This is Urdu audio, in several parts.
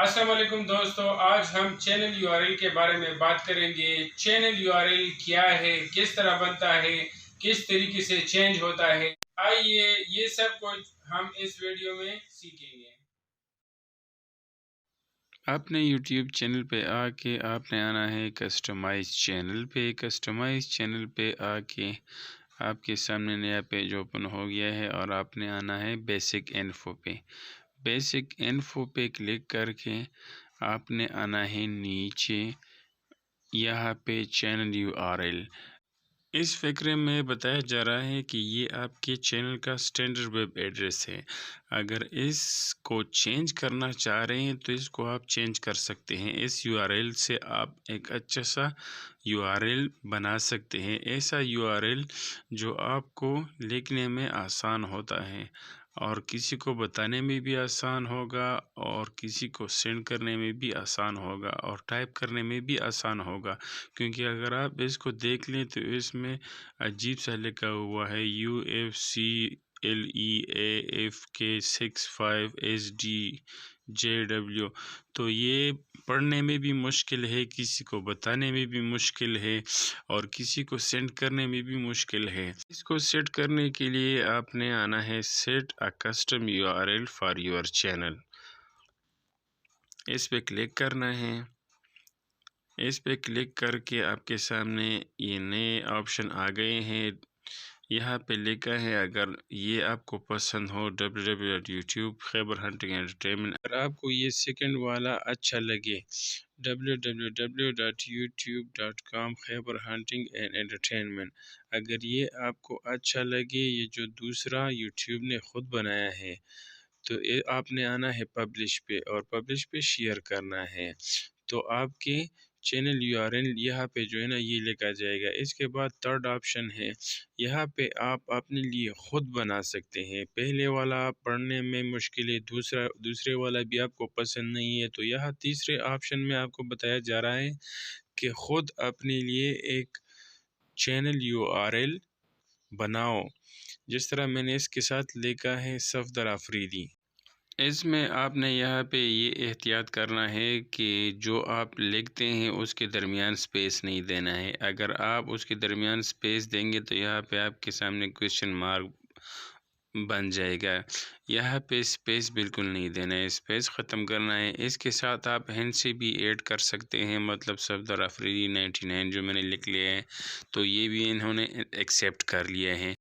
السلام علیکم دوستو، آج ہم چینل یو آر ایل کے بارے میں بات کریں گے۔ چینل یو آر ایل کیا ہے، کس طرح بنتا ہے، کس طریقے سے چینج ہوتا ہے، آئیے یہ سب کچھ ہم اس ویڈیو میں سیکھیں گے۔ اپنے یوٹیوب چینل پہ آ کے آپ نے آنا ہے کسٹمائز چینل پہ۔ کسٹمائز چینل پہ آ کے آپ کے سامنے نیا پیج اوپن ہو گیا ہے اور آپ نے آنا ہے بیسک انفو پہ۔ بیسک انفو پہ کلک کر کے آپ نے آنا ہے نیچے یہاں پہ چینل یو آر ایل۔ اس فقرے میں بتایا جا رہا ہے کہ یہ آپ کے چینل کا سٹینڈرڈ ویب ایڈریس ہے۔ اگر اس کو چینج کرنا چاہ رہے ہیں تو اس کو آپ چینج کر سکتے ہیں۔ اس یو آر ایل سے آپ ایک اچھا سا یو آر ایل بنا سکتے ہیں، ایسا یو آر ایل جو آپ کو لکھنے میں آسان ہوتا ہے اور کسی کو بتانے میں بھی آسان ہوگا اور کسی کو سینڈ کرنے میں بھی آسان ہوگا اور ٹائپ کرنے میں بھی آسان ہوگا، کیونکہ اگر آپ اس کو دیکھ لیں تو اس میں عجیب سا لکھا ہوا ہے UFCLEAFK65SDJW، تو یہ پڑھنے میں بھی مشکل ہے، کسی کو بتانے میں بھی مشکل ہے اور کسی کو سینڈ کرنے میں بھی مشکل ہے۔ اس کو سیٹ کرنے کے لیے آپ نے آنا ہے set a custom U R L for your channel. اس پہ کلک کرنا ہے۔ اس پہ کلک کر کے آپ کے سامنے یہ نئے آپشن آ گئے ہیں۔ یہاں پہ لکھا ہے اگر یہ آپ کو پسند ہو www.youtube خیبر ہنٹنگ انٹرٹینمنٹ، اگر آپ کو یہ سیکنڈ والا اچھا لگے www.youtube.com Khyber hunting and entertainment, اگر یہ آپ کو اچھا لگے، یہ جو دوسرا یوٹیوب نے خود بنایا ہے، تو آپ نے آنا ہے پبلش پہ اور پبلش پہ شیئر کرنا ہے، تو آپ کے چینل یو آر ایل یہاں پہ جو ہے نا یہ لکھا جائے گا۔ اس کے بعد تھرڈ آپشن ہے، یہاں پہ آپ اپنے لیے خود بنا سکتے ہیں۔ پہلے والا پڑھنے میں مشکل ہے، دوسرے والا بھی آپ کو پسند نہیں ہے، تو یہاں تیسرے آپشن میں آپ کو بتایا جا رہا ہے کہ خود اپنے لیے ایک چینل یو آر ایل بناؤ، جس طرح میں نے اس کے ساتھ لکھا ہے صفدر آفریدی۔ اس میں آپ نے یہاں پہ یہ احتیاط کرنا ہے کہ جو آپ لکھتے ہیں اس کے درمیان سپیس نہیں دینا ہے۔ اگر آپ اس کے درمیان سپیس دیں گے تو یہاں پہ آپ کے سامنے کویشچن مارک بن جائے گا۔ یہاں پہ سپیس بالکل نہیں دینا ہے، سپیس ختم کرنا ہے۔ اس کے ساتھ آپ ہینڈ سے بھی ایڈ کر سکتے ہیں، مطلب صفدر آفریدی 99 جو میں نے لکھ لیا ہے تو یہ بھی انہوں نے ایکسیپٹ کر لیا ہے۔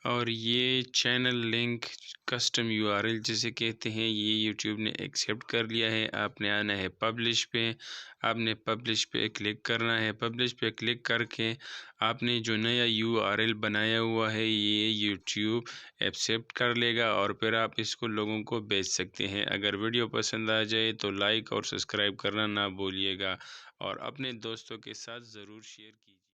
اور یہ channel link custom U R L جسے کہتے ہیں، یہ یوٹیوب نے ایکسیپٹ کر لیا ہے۔ آپ نے آنا ہے پبلش پہ، آپ نے پبلش پہ کلک کرنا ہے۔ پبلش پہ کلک کر کے آپ نے جو نیا یو آر ایل بنایا ہوا ہے یہ یوٹیوب ایکسیپٹ کر لے گا اور پھر آپ اس کو لوگوں کو بیچ سکتے ہیں۔ اگر ویڈیو پسند آ جائے تو لائک اور سبسکرائب کرنا نہ بھولیے گا اور اپنے دوستوں کے ساتھ ضرور شیئر کیجیے۔